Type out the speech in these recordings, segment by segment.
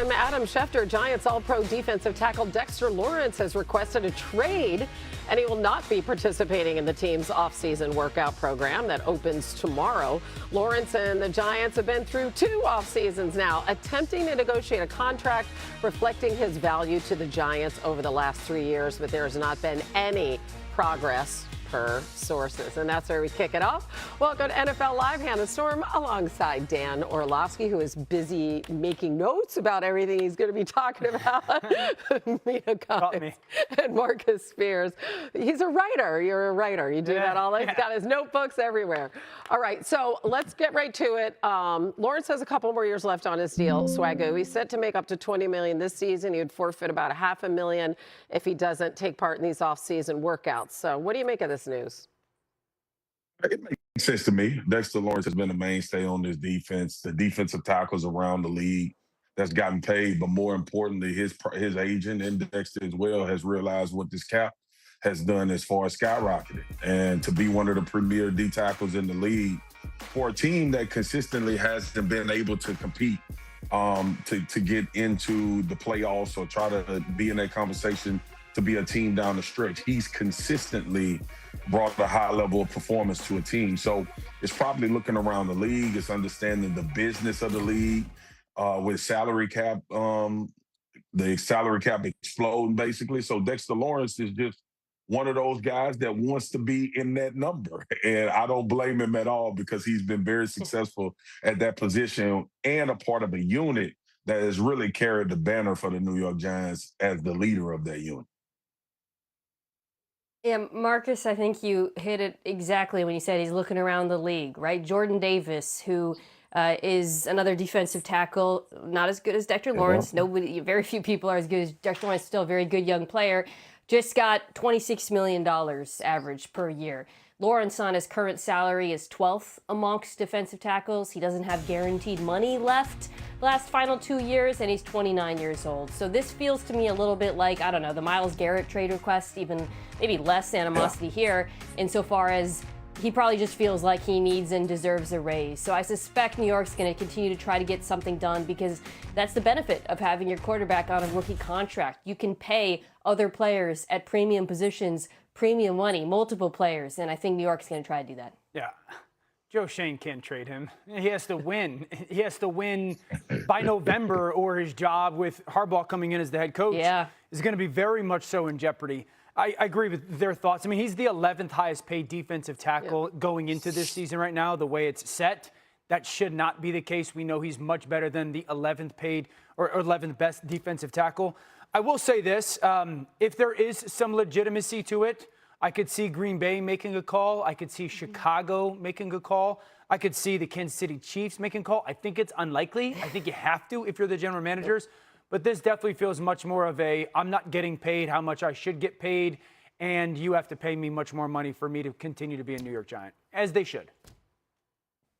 from Adam Schefter. Giants All-Pro defensive tackle Dexter Lawrence has requested a trade, and he will not be participating in the team's offseason workout program that opens tomorrow. Lawrence and the Giants have been through 2 off seasons now, attempting to negotiate a contract reflecting his value to the Giants over the last 3 years, but there has not been any progress per sources. And that's where we kick it off. Welcome to NFL Live. Hannah Storm alongside Dan Orlovsky, who is busy making notes about everything he's going to be talking about. Mina Cox and Marcus Spears. He's a writer. You're a writer. You do that all day. He's got his notebooks everywhere. All right, so let's get right to it. Lawrence has a couple more years left on his deal, Swagoo. He's set to make up to $20 million this season. He would forfeit about $500,000 if he doesn't take part in these off-season workouts. So what do you make of this news? It makes sense to me. Dexter Lawrence has been a mainstay on this defense. The defensive tackles around the league that's gotten paid, but more importantly, his agent and Dexter as well has realized what this cap has done as far as skyrocketing. And to be one of the premier D tackles in the league for a team that consistently hasn't been able to compete to get into the playoffs or try to be in that conversation to be a team down the stretch. He's consistently brought a high level of performance to a team. So it's probably looking around the league. It's understanding the business of the league with salary cap, the salary cap exploding basically. So Dexter Lawrence is just one of those guys that wants to be in that number. And I don't blame him at all because he's been very successful at that position and a part of a unit that has really carried the banner for the New York Giants as the leader of that unit. Yeah, Marcus, I think you hit it exactly when you said he's looking around the league, right? Jordan Davis, who is another defensive tackle, not as good as Dexter Lawrence. Very few people are as good as Dexter Lawrence, still a very good young player. Just got $26 million average per year. Lawrence on his current salary is 12th amongst defensive tackles. He doesn't have guaranteed money left last final 2 years, and he's 29 years old. So this feels to me a little bit like, I don't know, the Myles Garrett trade request, even maybe less animosity here, insofar as he probably just feels like he needs and deserves a raise. So I suspect New York's going to continue to try to get something done because that's the benefit of having your quarterback on a rookie contract. You can pay other players at premium positions premium money, multiple players, and I think New York's going to try to do that. Yeah. Joe Shane can't trade him. He has to win. He has to win by November, or his job with Harbaugh coming in as the head coach is going to be very much so in jeopardy. I agree with their thoughts. I mean, he's the 11th highest paid defensive tackle going into this season right now, the way it's set. That should not be the case. We know he's much better than the 11th paid or 11th best defensive tackle. I will say this, if there is some legitimacy to it, I could see Green Bay making a call. I could see Chicago making a call. I could see the Kansas City Chiefs making a call. I think it's unlikely. I think you have to if you're the general managers. But this definitely feels much more of a, I'm not getting paid how much I should get paid, and you have to pay me much more money for me to continue to be a New York Giant, as they should.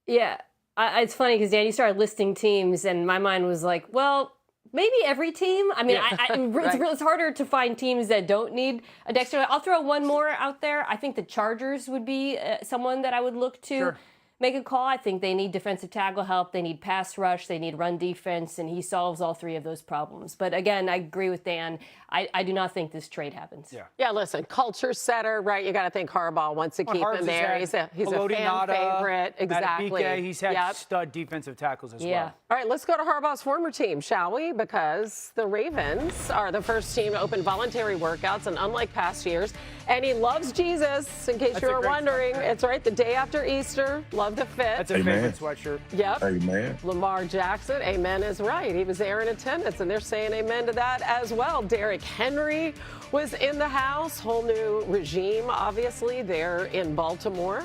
Yeah, it's funny because, Dan, you started listing teams, and my mind was like, well, maybe every team. I mean, it's harder to find teams that don't need a Dexter. I'll throw one more out there. I think the Chargers would be someone that I would look to make a call. I think they need defensive tackle help. They need pass rush. They need run defense, and he solves all 3 of those problems. But again, I agree with Dan. I do not think this trade happens. Yeah, listen, culture setter, right? You got to think Harbaugh wants to keep him there. He's a fan favorite. Exactly. He's had stud defensive tackles as well. All right, let's go to Harbaugh's former team, shall we? Because the Ravens are the first team to open voluntary workouts, and unlike past years, and he loves Jesus, in case you were wondering. It's right, the day after Easter. Love the fit. That's a favorite sweatshirt. Yep. Amen. Lamar Jackson, amen is right. He was there in attendance, and they're saying amen to that as well. Derrick Henry was in the house. Whole new regime, obviously, there in Baltimore.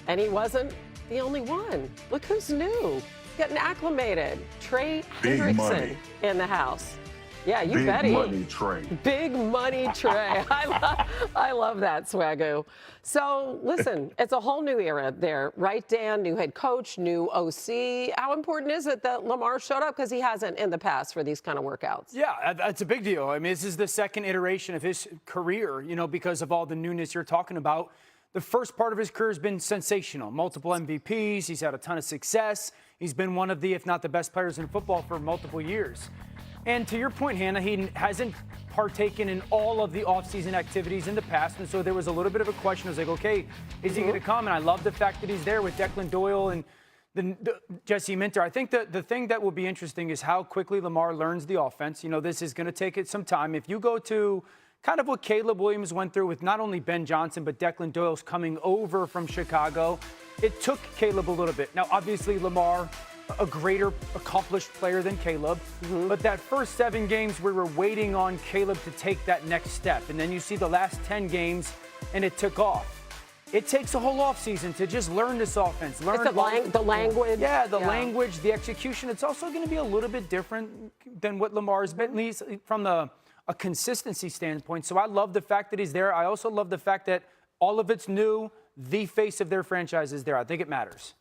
And he wasn't the only one. Look who's new. Getting acclimated. Trey Hendrickson in the house. Yeah, you bet he. Big money Trey. Big money Trey. I love that, Swagoo. So, listen, it's a whole new era there, right, Dan? New head coach, new OC. How important is it that Lamar showed up? Because he hasn't in the past for these kind of workouts. Yeah, that's a big deal. I mean, this is the second iteration of his career, you know, because of all the newness you're talking about. The first part of his career has been sensational. Multiple MVPs. He's had a ton of success. He's been one of the, if not the best players in football for multiple years. And to your point, Hannah, he hasn't partaken in all of the offseason activities in the past. And so there was a little bit of a question. I was like, okay, is he going to come? And I love the fact that he's there with Declan Doyle and Jesse Minter. I think the thing that will be interesting is how quickly Lamar learns the offense. You know, this is going to take it some time. If you go to kind of what Caleb Williams went through with not only Ben Johnson, but Declan Doyle's coming over from Chicago, it took Caleb a little bit. Now, obviously, Lamar, a greater accomplished player than Caleb. But that first 7 games, we were waiting on Caleb to take that next step. And then you see the last 10 games, and it took off. It takes a whole offseason to just learn this offense. Learn the language. Yeah, the language, the execution. It's also going to be a little bit different than what Lamar's been, at least from a consistency standpoint. So I love the fact that he's there. I also love the fact that all of it's new. The face of their franchise is there. I think it matters.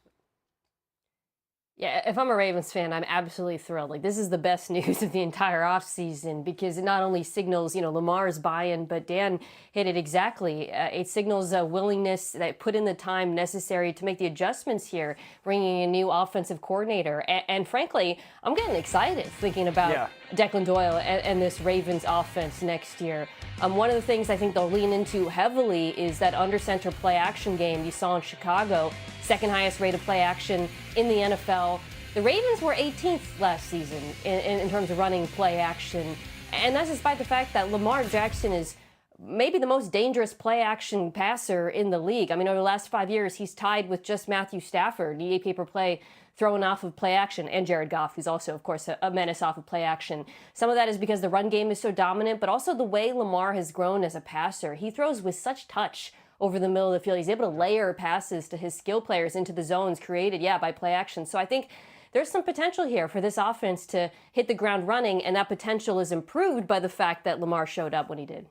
Yeah, if I'm a Ravens fan, I'm absolutely thrilled. Like, this is the best news of the entire offseason because it not only signals, Lamar's buy-in, but Dan hit it exactly. It signals a willingness that put in the time necessary to make the adjustments here, bringing a new offensive coordinator. And frankly, I'm getting excited thinking about Declan Doyle and this Ravens offense next year. One of the things I think they'll lean into heavily is that under-center play-action game you saw in Chicago, second highest rate of play-action in the NFL. The Ravens were 18th last season in terms of running play-action, and that's despite the fact that Lamar Jackson is maybe the most dangerous play-action passer in the league. I mean, over the last 5 years, he's tied with just Matthew Stafford, the AP per play thrown off of play action, and Jared Goff, who's also, of course, a menace off of play action. Some of that is because the run game is so dominant, but also the way Lamar has grown as a passer. He throws with such touch over the middle of the field. He's able to layer passes to his skill players into the zones created, by play action. So I think there's some potential here for this offense to hit the ground running, and that potential is improved by the fact that Lamar showed up when he did.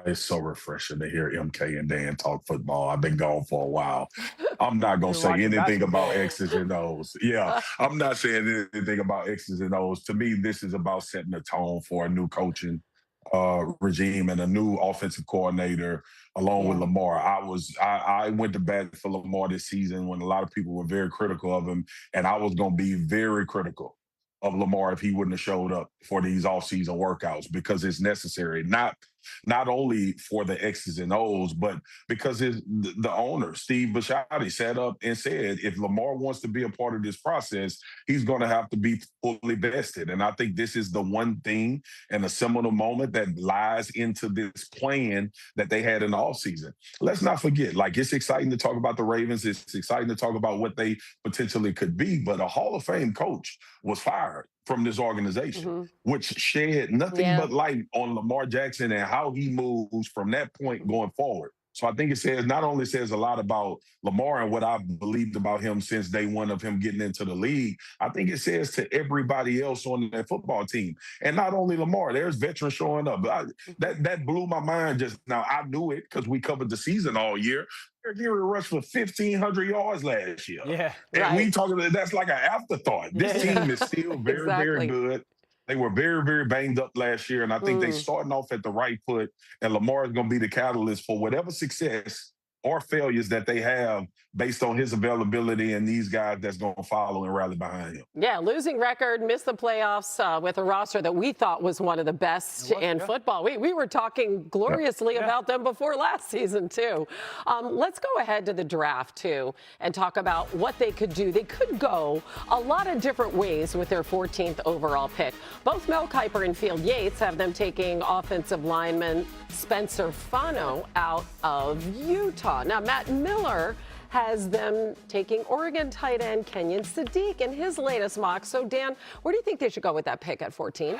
It's so refreshing to hear MK and Dan talk football. I've been gone for a while. I'm not going to say anything about X's and O's. Yeah, I'm not saying anything about X's and O's. To me, this is about setting the tone for a new coaching regime and a new offensive coordinator along with Lamar. I went to bat for Lamar this season when a lot of people were very critical of him, and I was going to be very critical of Lamar if he wouldn't have showed up for these offseason workouts because it's necessary. Not only for the X's and O's, but because the owner, Steve Bisciotti, sat up and said, if Lamar wants to be a part of this process, he's going to have to be fully vested. And I think this is the one thing and a seminal moment that lies into this plan that they had in the offseason. Let's not forget, it's exciting to talk about the Ravens. It's exciting to talk about what they potentially could be, but a Hall of Fame coach was fired from this organization, which shed nothing but light on Lamar Jackson and how he moves from that point going forward. So I think it not only says a lot about Lamar and what I've believed about him since day one of him getting into the league. I think it says to everybody else on that football team. And not only Lamar, there's veterans showing up. That blew my mind just now. I knew it because we covered the season all year. Gary rushed for 1,500 yards last year. Yeah. And we talking about that's like an afterthought. This team is still very, very good. They were very, very banged up last year, and I think they're starting off at the right foot, and Lamar is going to be the catalyst for whatever success or failures that they have based on his availability and these guys that's going to follow and rally behind him. Yeah, losing record, missed the playoffs with a roster that we thought was one of the best in football. We were talking gloriously about them before last season, too. Let's go ahead to the draft, too, and talk about what they could do. They could go a lot of different ways with their 14th overall pick. Both Mel Kiper and Field Yates have them taking offensive lineman Spencer Fano out of Utah. Now, Matt Miller has them taking Oregon tight end Kenyon Sadiq in his latest mock. So, Dan, where do you think they should go with that pick at 14?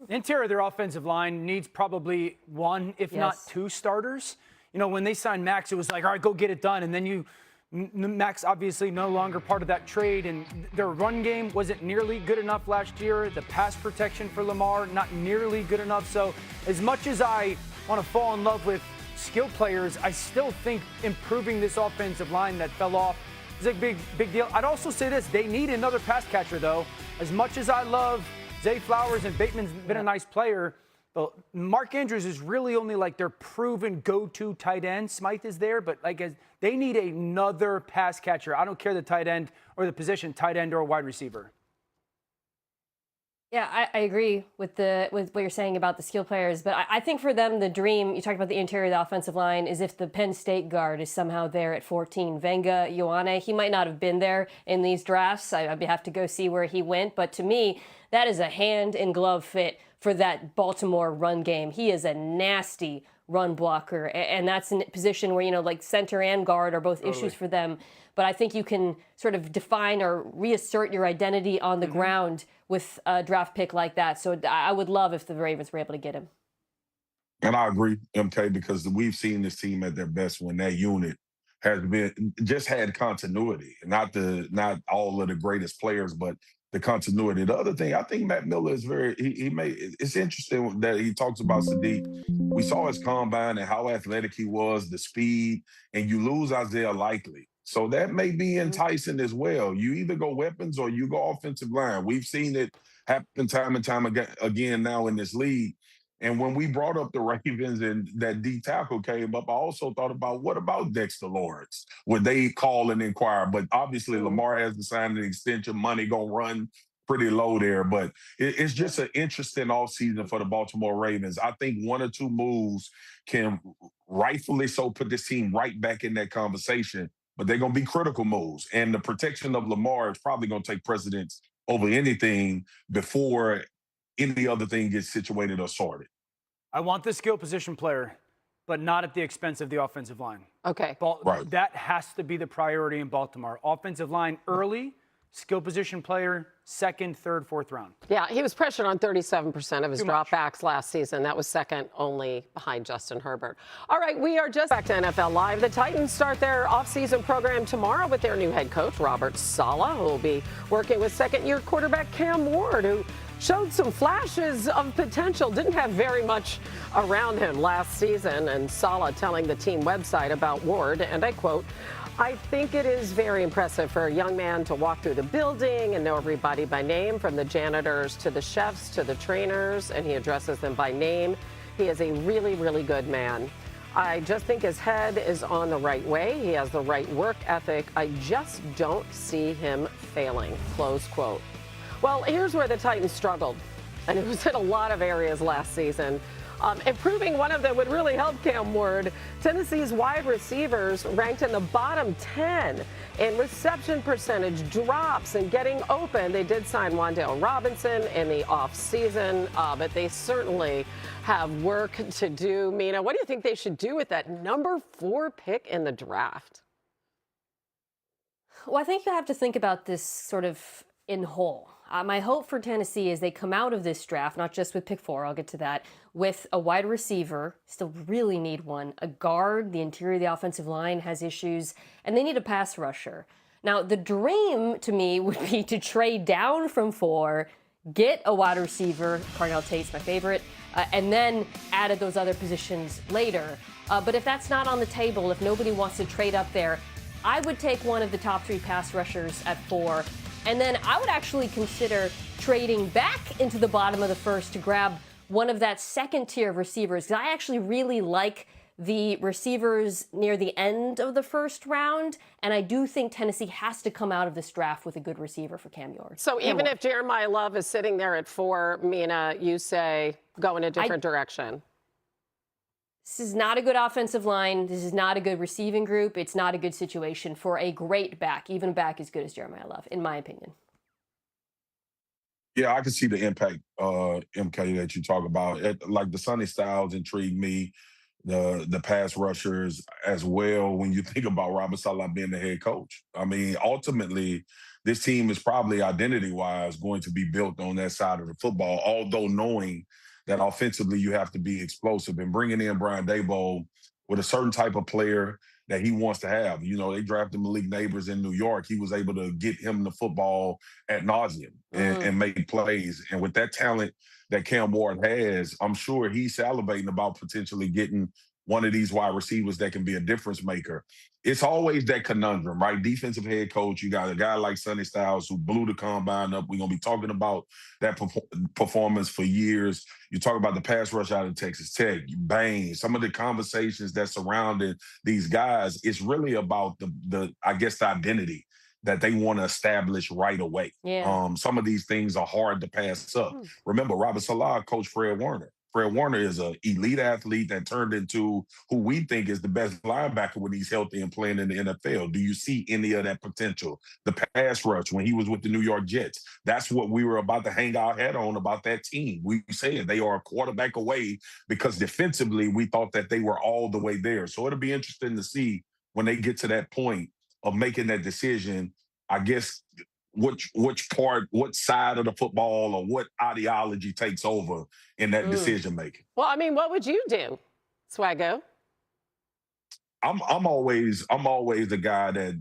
Interior of their offensive line needs probably one, if not two starters. When they signed Max, it was like, all right, go get it done. And then Max obviously no longer part of that trade, and their run game wasn't nearly good enough last year. The pass protection for Lamar, not nearly good enough. So as much as I want to fall in love with skill players, I still think improving this offensive line that fell off is a big deal. I'd also say this, they need another pass catcher, though. As much as I love Zay Flowers and Bateman's been a nice player, Well, Mark Andrews is really only like their proven go-to tight end. Smythe is there, but they need another pass catcher. I don't care the tight end or the position, tight end or wide receiver. Yeah, I agree with what you're saying about the skill players, but I think for them the dream, you talked about the interior of the offensive line, is if the Penn State guard is somehow there at 14. Venga Ioane, he might not have been there in these drafts. I'd have to go see where he went, but to me, that is a hand in glove fit for that Baltimore run game. He is a nasty run blocker, and that's a position where, like center and guard are both issues for them. But I think you can sort of define or reassert your identity on the ground with a draft pick like that. So I would love if the Ravens were able to get him. And I agree, MK, because we've seen this team at their best when that unit has had continuity. Not all of the greatest players, but the continuity. The other thing, I think Matt Miller is it's interesting that he talks about Sadiq. We saw his combine and how athletic he was, the speed, and you lose Isaiah Likely. So that may be enticing as well. You either go weapons or you go offensive line. We've seen it happen time and time again now in this league. And when we brought up the Ravens and that D tackle came up, I also thought about, what about Dexter Lawrence? Would they call and inquire? But obviously Lamar hasn't signed an extension. Money gonna run pretty low there. But it's just an interesting offseason for the Baltimore Ravens. I think one or two moves can rightfully so put this team right back in that conversation. But they're going to be critical moves. And the protection of Lamar is probably going to take precedence over anything before any other thing gets situated or sorted. I want the skill position player, but not at the expense of the offensive line. Okay. Right. That has to be the priority in Baltimore. Offensive line early, skill position player second, third, fourth round. Yeah, he was pressured on 37% of his dropbacks last season. That was second only behind Justin Herbert. All right, we are just back to NFL Live. The Titans start their offseason program tomorrow with their new head coach, Robert Saleh, who will be working with second-year quarterback Cam Ward, who showed some flashes of potential, didn't have very much around him last season. And Saleh telling the team website about Ward, and I quote, "I think it is very impressive for a young man to walk through the building and know everybody by name, from the janitors to the chefs to the trainers, and he addresses them by name. He is a really, really good man. I just think his head is on the right way. He has the right work ethic. I just don't see him failing," close quote. Well, here's where the Titans struggled, and it was in a lot of areas last season. Improving one of them would really help Cam Ward. Tennessee's wide receivers ranked in the bottom 10 in reception percentage, drops, and getting open. They did sign Wan'Dale Robinson in the offseason, but they certainly have work to do. Mina, what do you think they should do with that number 4 pick in the draft? Well, I think you have to think about this sort of in whole. My hope for Tennessee is they come out of this draft, not just with pick 4, I'll get to that, with a wide receiver, still really need one, a guard, the interior of the offensive line has issues, and they need a pass rusher. Now, the dream to me would be to trade down from 4, get a wide receiver, Carnell Tate's my favorite, and then added those other positions later. But if that's not on the table, if nobody wants to trade up there, I would take one of the top 3 pass rushers at 4. And then I would actually consider trading back into the bottom of the first to grab one of that second tier of receivers, because I actually really like the receivers near the end of the first round. And I do think Tennessee has to come out of this draft with a good receiver for Cam Ward. So even if Jeremiah Love is sitting there at 4, Mina, you say go in a different direction. This is not a good offensive line. This is not a good receiving group. It's not a good situation for a great back, even a back as good as Jeremiah Love, in my opinion. Yeah, I can see the impact, MK, that you talk about. Like the Sonny Styles intrigue me, the pass rushers as well, when you think about Robert Saleh being the head coach. I mean, ultimately, this team is probably identity-wise going to be built on that side of the football, although knowing that offensively you have to be explosive, and bringing in Brian Daboll with a certain type of player that he wants to have. You know, they drafted Malik Neighbors in New York. He was able to get him the football ad nauseum and make plays. And with that talent that Cam Ward has, I'm sure he's salivating about potentially getting one of these wide receivers that can be a difference maker. It's always that conundrum, right? Defensive head coach, you got a guy like Sonny Styles who blew the combine up. We're going to be talking about that performance for years. You talk about the pass rush out of Texas Tech, Bain, some of the conversations that surrounded these guys. It's really about the identity that they want to establish right away. Yeah. Some of these things are hard to pass up. Remember, Robert Salah coached Fred Warner. Fred Warner is an elite athlete that turned into who we think is the best linebacker when he's healthy and playing in the NFL. Do you see any of that potential? The pass rush when he was with the New York Jets, that's what we were about to hang our head on about that team. We said they are a quarterback away because defensively we thought that they were all the way there. So it'll be interesting to see when they get to that point of making that decision, I guess, which side of the football or what ideology takes over in that decision making. Well, I mean, what would you do, Swaggo? I'm always the guy that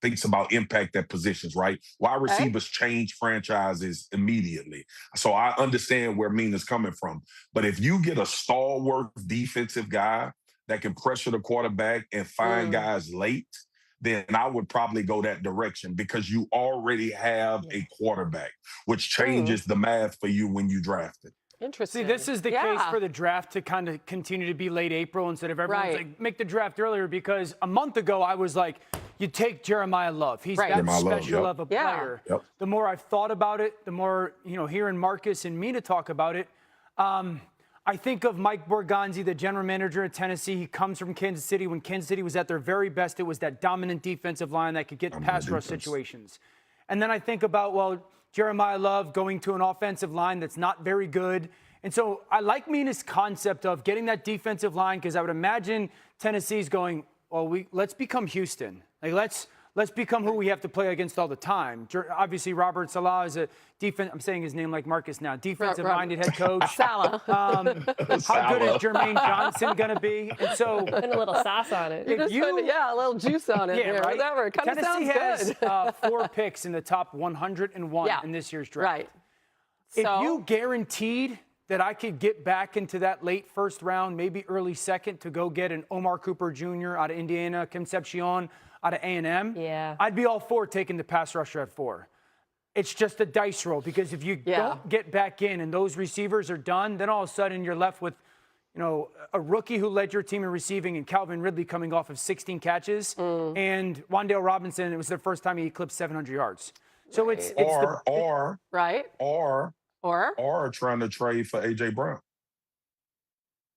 thinks about impact at positions, right? Wide receivers change franchises immediately. So I understand where Mina's coming from. But if you get a stalwart defensive guy that can pressure the quarterback and find guys late, then I would probably go that direction because you already have a quarterback, which changes the math for you when you draft it. Interesting. See, this is the case for the draft to kind of continue to be late April instead of everyone's like, make the draft earlier, because a month ago I was like, you take Jeremiah Love. He's that special of a player. The more I've thought about it, the more, hearing Marcus and Mina talk about it, I think of Mike Borgonzi, the general manager at Tennessee. He comes from Kansas City. When Kansas City was at their very best, it was that dominant defensive line that could get pass rush situations. And then I think about, Jeremiah Love going to an offensive line that's not very good. And so I like Mina's concept of getting that defensive line, because I would imagine Tennessee's going, let's become Houston. Like, let's become who we have to play against all the time. Obviously, Robert Salah is a I'm saying his name like Marcus now, defensive-minded head coach. Salah. How good is Jermaine Johnson going to be? And so put a little sauce on it. A little juice on it. Right? Whatever. It kind of sounds Tennessee good. has 4 picks in the top 101 in this year's draft. Right. If you guaranteed that I could get back into that late first round, maybe early second, to go get an Omar Cooper Jr. out of Indiana, Concepcion out of A&M, I'd be all for taking the pass rusher at 4. It's just a dice roll, because if you don't get back in and those receivers are done, then all of a sudden you're left with, a rookie who led your team in receiving and Calvin Ridley coming off of 16 catches and Wan'Dale Robinson, it was the first time he eclipsed 700 yards. So or trying to trade for A.J. Brown.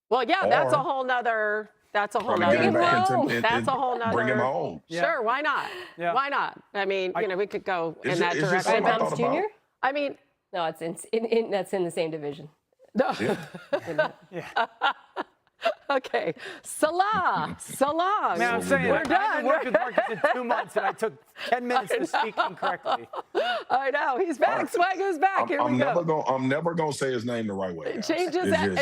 Well, that's a whole nother. That's a whole nother. That's a whole nother. Bring him home. Sure, why not? Yeah. Why not? I mean, we could go in that direction. Ryan Mounts Jr.? I mean, no, it's that's in the same division. No. Okay, Salah. Man, I'm saying, we're done. I've been working with Marcus in 2 months, and I took 10 minutes to speak incorrectly. I know, he's back. Swaggo's back. Here we go. I'm never gonna say his name the right way. It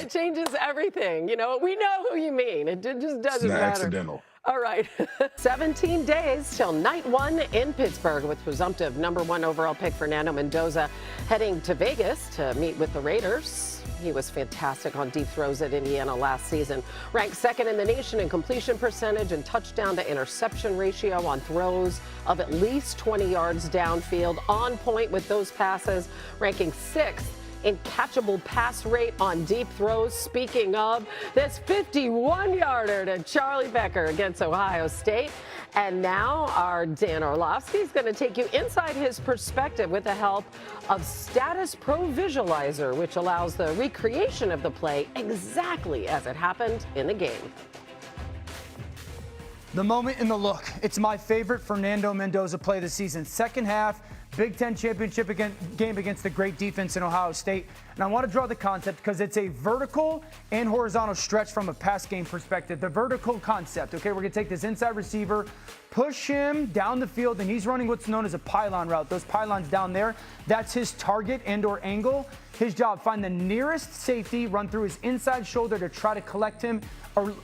changes everything. We know who you mean. It just doesn't matter. Accidental. All right. 17 days till night 1 in Pittsburgh, with presumptive #1 overall pick Fernando Mendoza heading to Vegas to meet with the Raiders. He was fantastic on deep throws at Indiana last season. Ranked 2nd in the nation in completion percentage and touchdown to interception ratio on throws of at least 20 yards downfield. On point with those passes, ranking 6th in catchable pass rate on deep throws. Speaking of, this 51-yarder to Charlie Becker against Ohio State. And now our Dan Orlovsky is going to take you inside his perspective with the help of Status Pro Visualizer, which allows the recreation of the play exactly as it happened in the game. The moment in the look. It's my favorite Fernando Mendoza play this season. Second half, Big Ten championship game against the great defense in Ohio State. And I want to draw the concept because it's a vertical and horizontal stretch from a pass game perspective. The vertical concept, okay, we're going to take this inside receiver, push him down the field, and he's running what's known as a pylon route. Those pylons down there, that's his target and or angle. His job, find the nearest safety, run through his inside shoulder to try to collect him,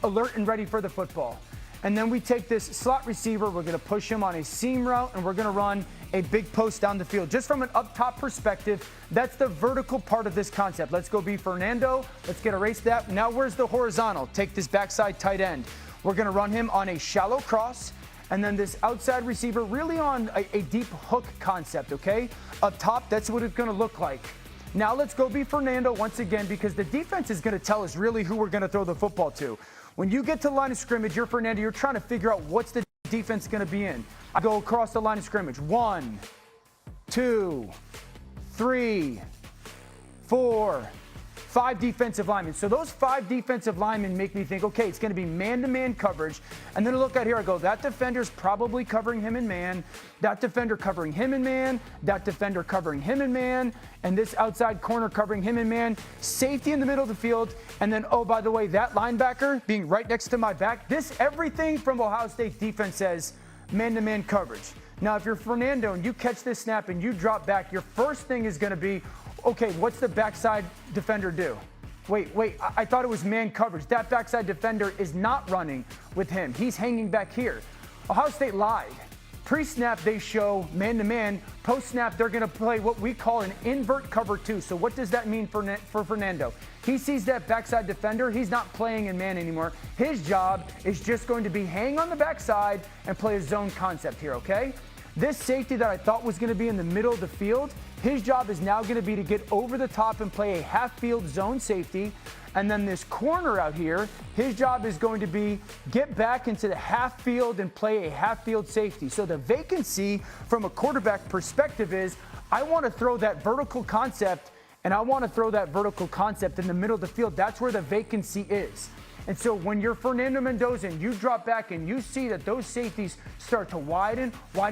alert and ready for the football. And then we take this slot receiver, we're going to push him on a seam route, and we're going to run a big post down the field. Just from an up-top perspective, that's the vertical part of this concept. Let's go be Fernando. Let's get erase that. Now where's the horizontal? Take this backside tight end. We're going to run him on a shallow cross, and then this outside receiver really on a deep hook concept, okay? Up top, that's what it's going to look like. Now let's go be Fernando once again, because the defense is going to tell us really who we're going to throw the football to. When you get to the line of scrimmage, you're Fernando, you're trying to figure out what's the defense going to be in. I go across the line of scrimmage. 1, 2, 3, 4, 5 defensive linemen. So those 5 defensive linemen make me think, okay, it's going to be man-to-man coverage. And then I look out here, I go, that defender's probably covering him in man, that defender covering him in man, that defender covering him in man, and this outside corner covering him in man, safety in the middle of the field, and then, oh, by the way, that linebacker being right next to my back. Everything from Ohio State defense says man-to-man coverage. Now, if you're Fernando and you catch this snap and you drop back, your first thing is going to be, okay, what's the backside defender do? Wait, I thought it was man coverage. That backside defender is not running with him. He's hanging back here. Ohio State lied. Pre-snap, they show man-to-man. Post-snap, they're going to play what we call an invert cover 2. So what does that mean for Fernando? He sees that backside defender. He's not playing in man anymore. His job is just going to be hang on the backside and play a zone concept here, okay? This safety that I thought was going to be in the middle of the field, his job is now going to be to get over the top and play a half-field zone safety. And then this corner out here, his job is going to be get back into the half field and play a half-field safety. So the vacancy from a quarterback perspective is I want to throw that vertical concept, and I want to throw that vertical concept in the middle of the field. That's where the vacancy is. And so when you're Fernando Mendoza and you drop back and you see that those safeties start to widen,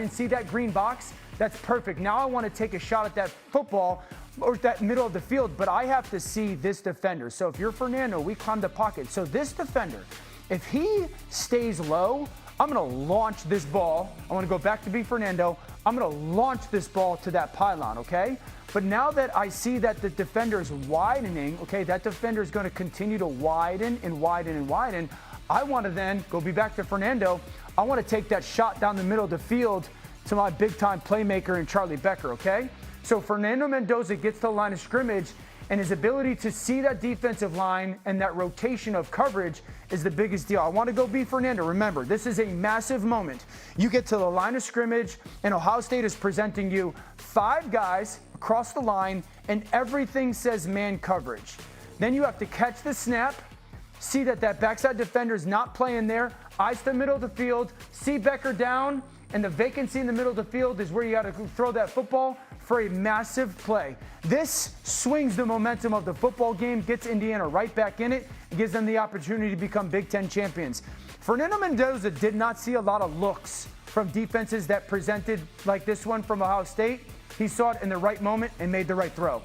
see that green box, that's perfect. Now I want to take a shot at that football or that middle of the field, but I have to see this defender. So if you're Fernando, we climb the pocket. So this defender, if he stays low, I'm going to launch this ball. I want to go back to be Fernando. I'm going to launch this ball to that pylon, okay? But now that I see that the defender is widening, okay, that defender is going to continue to widen and widen and widen. I want to then go be back to Fernando. I want to take that shot down the middle of the field to my big-time playmaker and Charlie Becker, okay? So Fernando Mendoza gets to the line of scrimmage, and his ability to see that defensive line and that rotation of coverage is the biggest deal. I want to go be Fernando. Remember, this is a massive moment. You get to the line of scrimmage, and Ohio State is presenting you 5 guys across the line, and everything says man coverage. Then you have to catch the snap, see that backside defender is not playing there, eyes to the middle of the field, see Becker down, and the vacancy in the middle of the field is where you got to throw that football for a massive play. This swings the momentum of the football game, gets Indiana right back in it, and gives them the opportunity to become Big Ten champions. Fernando Mendoza did not see a lot of looks from defenses that presented like this one from Ohio State. He saw it in the right moment and made the right throw.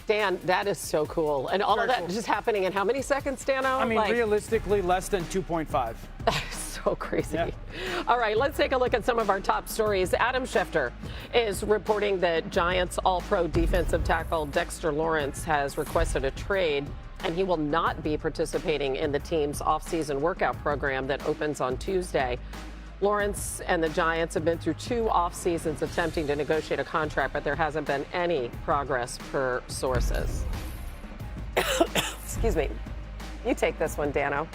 Dan, that is so cool. And all of that just happening in how many seconds, Dano? I mean, realistically, less than 2.5. So crazy. Yeah. All right, let's take a look at some of our top stories. Adam Schefter is reporting that Giants All-Pro defensive tackle Dexter Lawrence has requested a trade, and he will not be participating in the team's offseason workout program that opens on Tuesday. Lawrence and the Giants have been through 2 off seasons attempting to negotiate a contract, but there hasn't been any progress per sources. Excuse me. You take this one, Dano.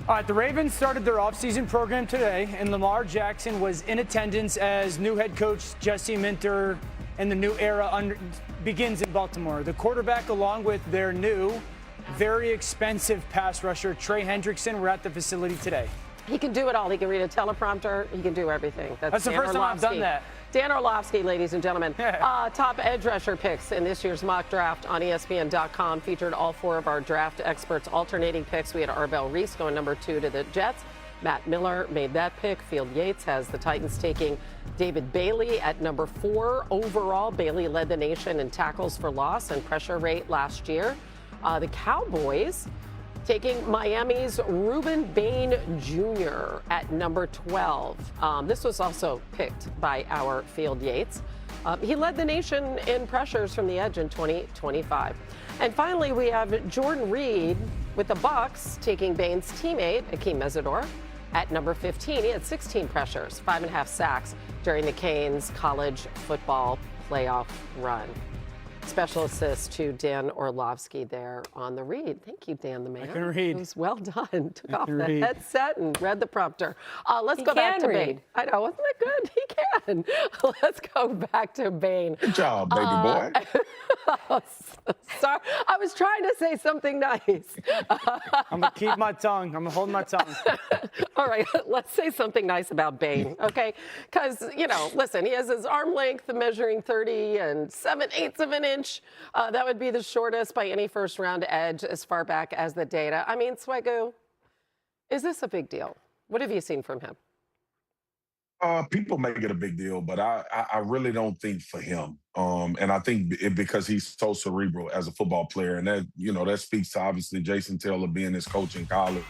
All right, the Ravens started their offseason program today, and Lamar Jackson was in attendance as new head coach Jesse Minter and the new era begins in Baltimore. The quarterback, along with their new, very expensive pass rusher, Trey Hendrickson, were at the facility today. He can do it all. He can read a teleprompter. He can do everything. That's the first time I've done that. Dan Orlovsky, ladies and gentlemen. Top edge rusher picks in this year's mock draft on ESPN.com featured all 4 of our draft experts alternating picks. We had Arbel Reese going number 2 to the Jets. Matt Miller made that pick. Field Yates has the Titans taking David Bailey at number 4 overall. Bailey led the nation in tackles for loss and pressure rate last year. The Cowboys taking Miami's Ruben Bain Jr. at number 12. This was also picked by our Field Yates. He led the nation in pressures from the edge in 2025. And finally, we have Jordan Reed with the Bucks taking Bain's teammate, Akeem Mesidor, at number 15. He had 16 pressures, 5.5 sacks during the Canes college football playoff run. Special assist to Dan Orlovsky there on the read. Thank you, Dan the man. I can read. It was well done. Took off the headset and read the prompter. Let's go back to Bain. I know, wasn't that good? He can. Let's go back to Bain. Good job, baby boy. Sorry, I was trying to say something nice. I'm going to keep my tongue. I'm going to hold my tongue. All right, let's say something nice about Bain, okay? Because, listen, he has his arm length measuring 30 and 7/8 of an inch. That would be the shortest by any first-round edge as far back as the data. I mean, Swego, is this a big deal? What have you seen from him? People make it a big deal, but I really don't think for him. And I think because he's so cerebral as a football player, and that speaks to obviously Jason Taylor being his coach in college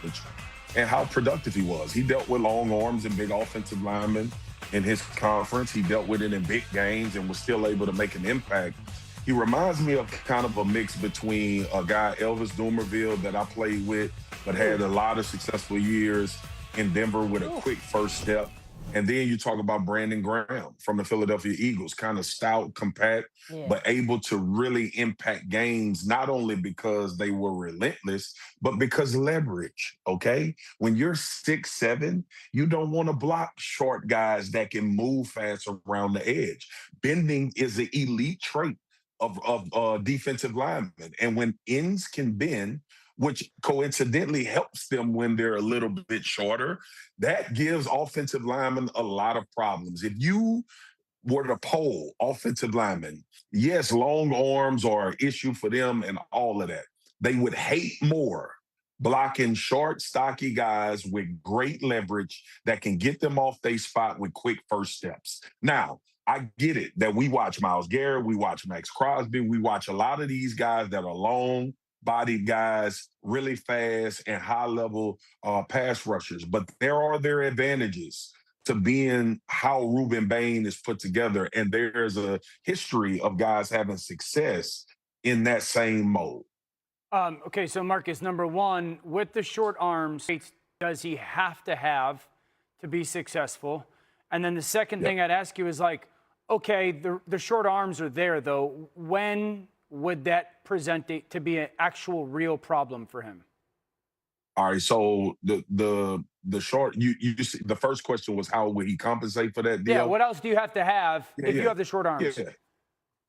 and how productive he was. He dealt with long arms and big offensive linemen in his conference. He dealt with it in big games and was still able to make an impact. He reminds me of kind of a mix between a guy, Elvis Dumerville, that I played with, but had a lot of successful years in Denver with a quick first step. And then you talk about Brandon Graham from the Philadelphia Eagles, kind of stout, compact, but able to really impact games, not only because they were relentless, but because leverage, okay? When you're 6'7", you don't want to block short guys that can move fast around the edge. Bending is an elite trait of defensive linemen. And when ends can bend, which coincidentally helps them when they're a little bit shorter, that gives offensive linemen a lot of problems. If you were to poll offensive linemen, yes, long arms are an issue for them and all of that. They would hate more blocking short, stocky guys with great leverage that can get them off their spot with quick first steps. Now, I get it that we watch Myles Garrett, we watch Max Crosby, we watch a lot of these guys that are long-bodied guys, really fast and high-level pass rushers. But there are their advantages to being how Ruben Bain is put together, and there's a history of guys having success in that same mode. Okay, so Marcus, number one, with the short arms, does he have to be successful? And then the second thing I'd ask you is okay, the short arms are there, though. When would that present to be an actual real problem for him? All right, so the short you see, the first question was how would he compensate for that deal? Yeah, what else do you have to have if you have the short arms? Yeah.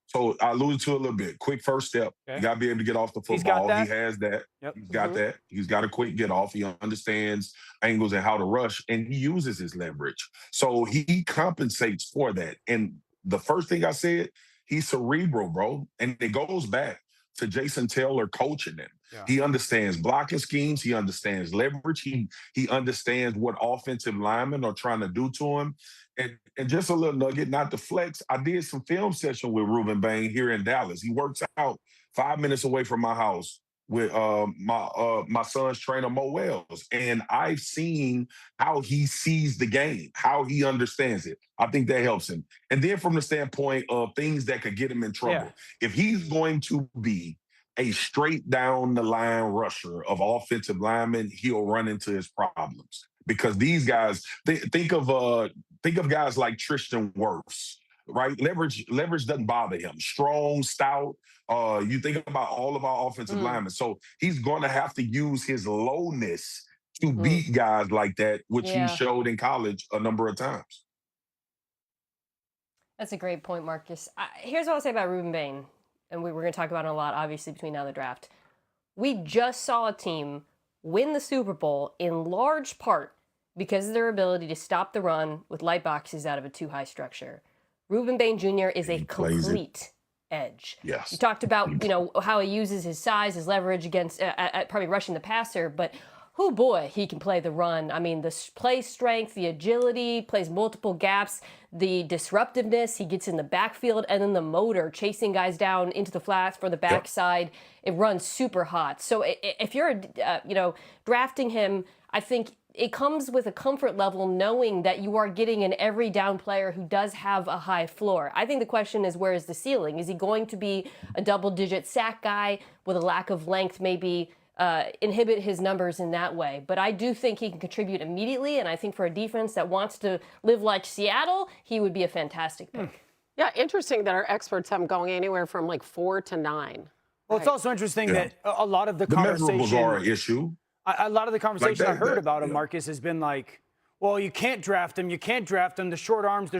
So I alluded to it a little bit. Quick first step. Okay. You got to be able to get off the football. He's got that? He has that. Yep. He's got that. He's got a quick get off. He understands angles and how to rush, and he uses his leverage. So he compensates for that. And the first thing I said, he's cerebral, bro. And it goes back to Jason Taylor coaching him. Yeah. He understands blocking schemes. He understands leverage. He understands what offensive linemen are trying to do to him. And just a little nugget, not to flex, I did some film session with Ruben Bain here in Dallas. He works out 5 minutes away from my house with my son's trainer, Mo Wells. And I've seen how he sees the game, how he understands it. I think that helps him. And then from the standpoint of things that could get him in trouble, if he's going to be a straight down the line rusher of offensive linemen, he'll run into his problems. Because these guys, think of guys like Tristan Wirfs, right? Leverage doesn't bother him. Strong, stout. You think about all of our offensive linemen. So he's going to have to use his lowness to beat guys like that, which he showed in college a number of times. That's a great point, Marcus. Here's what I'll say about Ruben Bain, and we're going to talk about it a lot, obviously, between now and the draft. We just saw a team win the Super Bowl in large part because of their ability to stop the run with light boxes out of a too-high structure. Ruben Bain Jr. is a complete edge. Yes. You talked about, how he uses his size, his leverage against at probably rushing the passer, but oh boy, he can play the run. I mean, the play strength, the agility, plays multiple gaps, the disruptiveness, he gets in the backfield, and then the motor, chasing guys down into the flats for the backside. It runs super hot. So if you're, drafting him, I think it comes with a comfort level knowing that you are getting an every down player who does have a high floor. I think the question is, where is the ceiling? Is he going to be a double-digit sack guy with a lack of length, maybe inhibit his numbers in that way? But I do think he can contribute immediately, and I think for a defense that wants to live like Seattle, he would be a fantastic pick. Yeah, interesting that our experts have him going anywhere from like 4 to 9. Well, it's also interesting that a lot of the measurables conversation are an issue. A lot of the conversation I heard about him, yeah. Marcus, has been like, well, you can't draft him. You can't draft him. The short arms,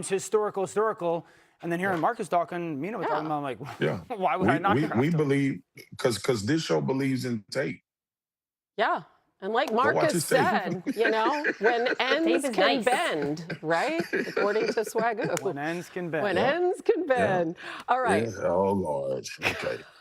historical. And then hearing Marcus talking, talking about, I'm like, why would I not draft we him? believe, because this show believes in tape. Yeah. And like Marcus said, when ends can bend, right? According to Swagoo. When ends can bend. When ends can bend. All right. Yeah. Oh, Lord. Okay.